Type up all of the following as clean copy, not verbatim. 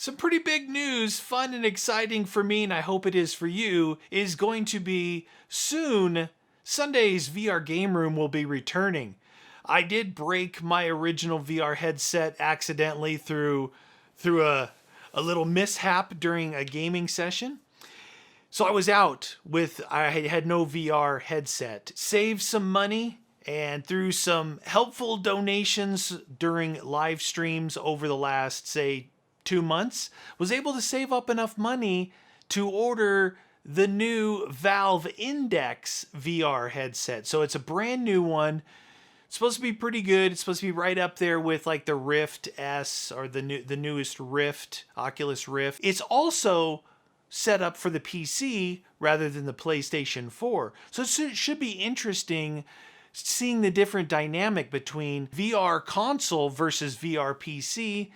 Some pretty big news, fun and exciting for me, and I hope it is for you, is going to be soon. Sunday's VR game room will be returning. I did break my original VR headset accidentally through a little mishap during a gaming session. So I was out I had no VR headset. Saved some money, and through some helpful donations during live streams over the last, say, 2 months, was able to save up enough money to order the new Valve Index VR headset. So it's a brand new one. It's supposed to be pretty good. It's supposed to be right up there with like the Rift S or the newest Rift, Oculus Rift. It's also set up for the PC rather than the PlayStation 4. So it should be interesting seeing the different dynamic between VR console versus VR PC.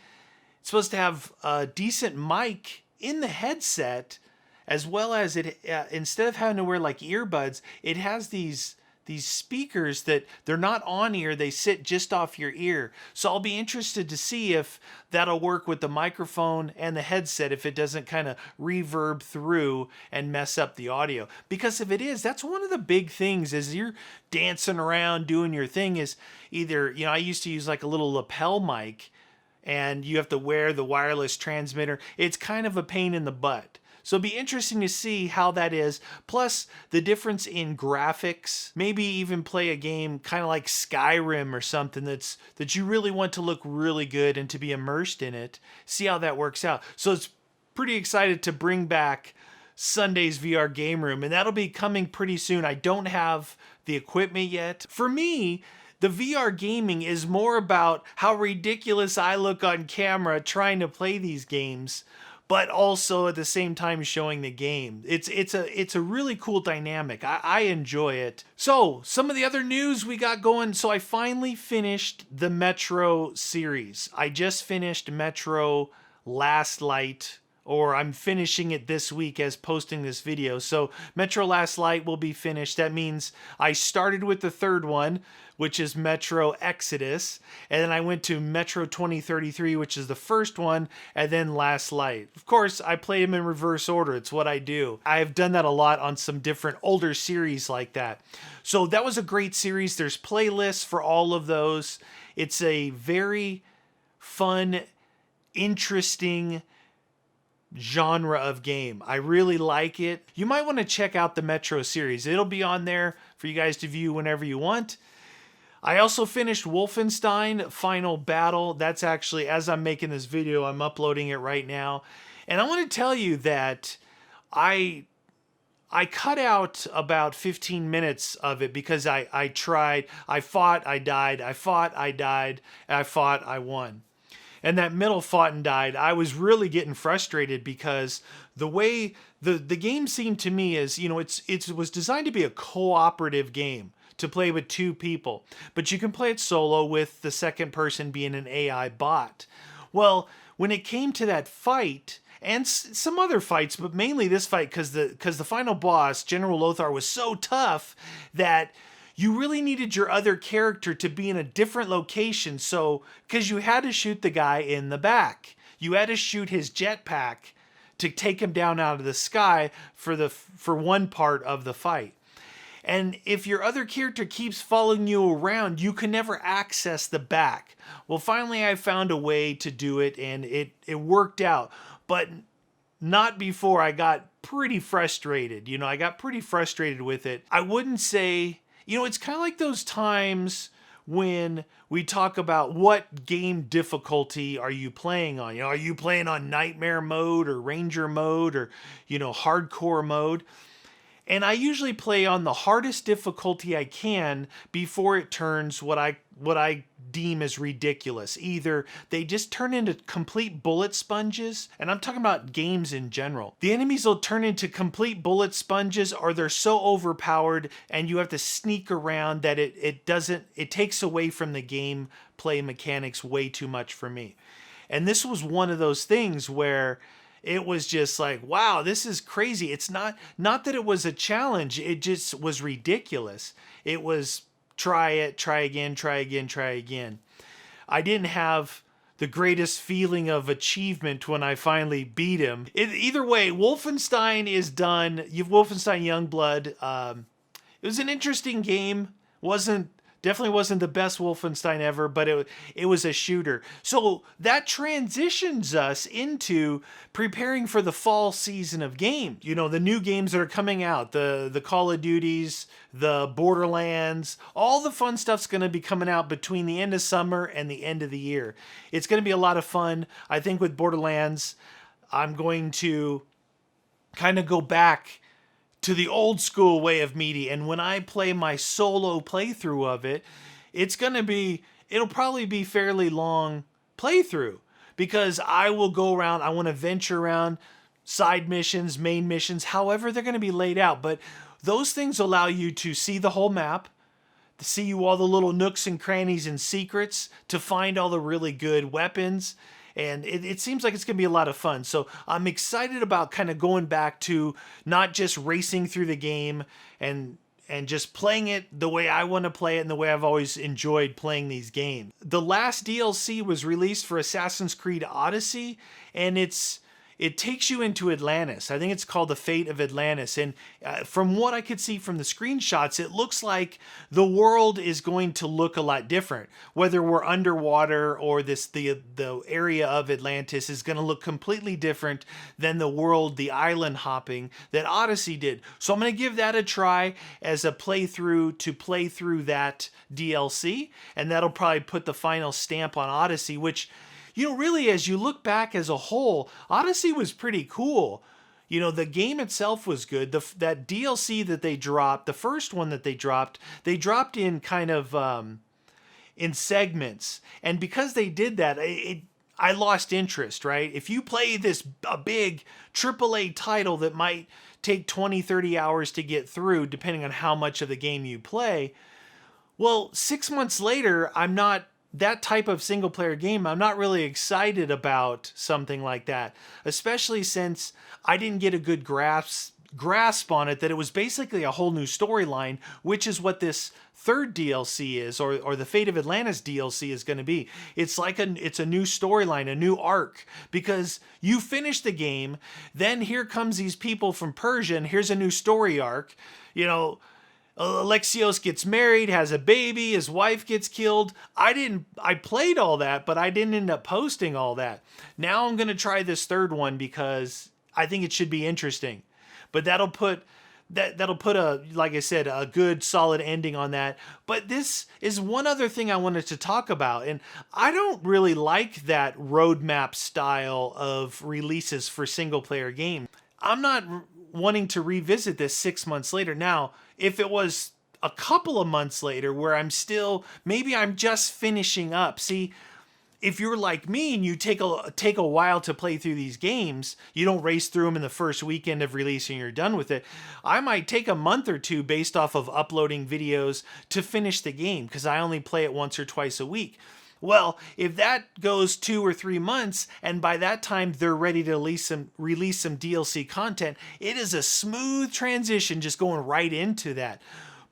It's supposed to have a decent mic in the headset, as well as it instead of having to wear like earbuds, it has these speakers that they're not on ear, they sit just off your ear. So I'll be interested to see if that'll work with the microphone and the headset, if it doesn't kind of reverb through and mess up the audio. Because if it is, that's one of the big things as you're dancing around doing your thing is either, I used to use like a little lapel mic and you have to wear the wireless transmitter. It's kind of a pain in the butt. So it'll be interesting to see how that is. Plus the difference in graphics, maybe even play a game kind of like Skyrim or something that you really want to look really good and to be immersed in it. See how that works out. So it's pretty excited to bring back Sunday's VR game room, and that'll be coming pretty soon. I don't have the equipment yet. For me, the VR gaming is more about how ridiculous I look on camera trying to play these games, but also at the same time showing the game. It's a really cool dynamic. I enjoy it. So some of the other news we got going. So I finally finished the Metro series. I just finished Metro Last Light, or I'm finishing it this week as posting this video. So Metro Last Light will be finished. That means I started with the third one, which is Metro Exodus, and then I went to Metro 2033, which is the first one, and then Last Light. Of course, I play them in reverse order. It's what I do. I've done that a lot on some different older series like that. So that was a great series. There's playlists for all of those. It's a very fun, interesting genre of game. I really like it. You might want to check out the Metro series. It'll be on there for you guys to view whenever you want. I also finished Wolfenstein Final Battle. That's actually, as I'm making this video, I'm uploading it right now. And I want to tell you that I cut out about 15 minutes of it because I tried, I fought, I died, I fought, I died, I fought, I won. And that middle fought and died, I was really getting frustrated because the way the game seemed to me is, it was designed to be a cooperative game to play with two people, but you can play it solo with the second person being an AI bot. Well, when it came to that fight, and some other fights, but mainly this fight, because the final boss, General Lothar, was so tough that you really needed your other character to be in a different location. So, because you had to shoot the guy in the back, you had to shoot his jetpack to take him down out of the sky for one part of the fight. And if your other character keeps following you around, you can never access the back. Well, finally I found a way to do it, and it worked out. But not before I got pretty frustrated. I got pretty frustrated with it. I wouldn't say, it's kind of like those times when we talk about what game difficulty are you playing on. Are you playing on nightmare mode or ranger mode or, hardcore mode? And I usually play on the hardest difficulty I can before it turns what I deem as ridiculous. Either they just turn into complete bullet sponges, and I'm talking about games in general. The enemies will turn into complete bullet sponges, or they're so overpowered and you have to sneak around that it takes away from the gameplay mechanics way too much for me. And this was one of those things where it was just like, wow, this is crazy. It's not that it was a challenge. It just was ridiculous. It was try it, try again, try again, try again. I didn't have the greatest feeling of achievement when I finally beat him. Either way, Wolfenstein is done. You've Wolfenstein Youngblood. It was an interesting game. Definitely wasn't the best Wolfenstein ever, but it was a shooter. So that transitions us into preparing for the fall season of games. You know, the new games that are coming out, the Call of Duties, the Borderlands, all the fun stuff's going to be coming out between the end of summer and the end of the year. It's going to be a lot of fun. I think with Borderlands, I'm going to kind of go back to the old school way of media. And when I play my solo playthrough of it, it'll probably be fairly long playthrough, because I will go around, I want to venture around side missions, main missions, however they're going to be laid out. But those things allow you to see the whole map, to see all the little nooks and crannies and secrets, to find all the really good weapons. And it seems like it's going to be a lot of fun. So I'm excited about kind of going back to not just racing through the game and just playing it the way I want to play it and the way I've always enjoyed playing these games. The last DLC was released for Assassin's Creed Odyssey, and it takes you into Atlantis. I think it's called The Fate of Atlantis. And from what I could see from the screenshots, it looks like the world is going to look a lot different. Whether we're underwater or the area of Atlantis is going to look completely different than the world, the island hopping that Odyssey did. So I'm going to give that a try as a playthrough to play through that DLC. And that'll probably put the final stamp on Odyssey, which, you know, really, as you look back as a whole, Odyssey was pretty cool. You know, the game itself was good. That DLC that they dropped, the first one that they dropped in kind of in segments. And because they did that, I lost interest, right? If you play a big AAA title that might take 20, 30 hours to get through, depending on how much of the game you play, well, 6 months later, that type of single player game, I'm not really excited about something like that, especially since I didn't get a good grasp on it, that it was basically a whole new storyline, which is what this third DLC is, or the Fate of Atlantis DLC is going to be. It's a new storyline, a new arc, because you finish the game, then here comes these people from Persia, and here's a new story arc. You know, Alexios gets married, has a baby, his wife gets killed. I played all that, but I didn't end up posting all that. Now I'm going to try this third one because I think it should be interesting. But that'll put like I said, a good solid ending on that. But this is one other thing I wanted to talk about, and I don't really like that roadmap style of releases for single player games. I'm not wanting to revisit this 6 months later. Now, if it was a couple of months later where maybe I'm just finishing up. See, if you're like me and you take a while to play through these games, you don't race through them in the first weekend of release and you're done with it. I might take a month or two based off of uploading videos to finish the game, because I only play it once or twice a week. Well, if that goes 2 or 3 months, and by that time they're ready to release some DLC content, it is a smooth transition just going right into that.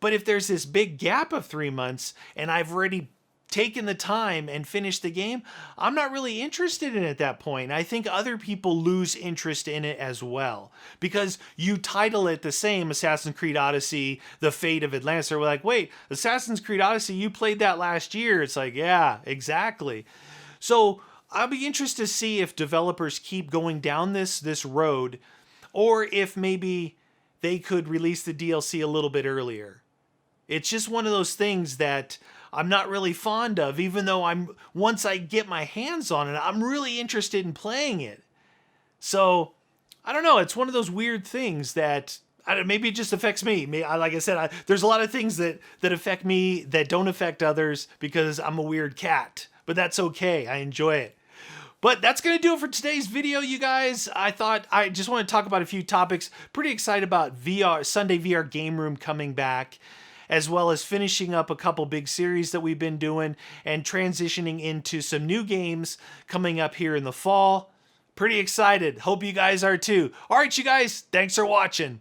But if there's this big gap of 3 months and I've already taken the time and finished the game, I'm not really interested in it at that point. I think other people lose interest in it as well, because you title it the same, Assassin's Creed Odyssey, The Fate of Atlantis. We're like, wait, Assassin's Creed Odyssey, you played that last year. It's like, yeah, exactly. So I'll be interested to see if developers keep going down this road, or if maybe they could release the DLC a little bit earlier. It's just one of those things that I'm not really fond of, even though once I get my hands on it, I'm really interested in playing it. So, I don't know, it's one of those weird things that, maybe it just affects me. Like I said, there's a lot of things that affect me that don't affect others, because I'm a weird cat. But that's okay, I enjoy it. But that's going to do it for today's video, you guys. I thought I just want to talk about a few topics. Pretty excited about Sunday VR Game Room coming back, as well as finishing up a couple big series that we've been doing and transitioning into some new games coming up here in the fall. Pretty excited. Hope you guys are too. All right, you guys, thanks for watching.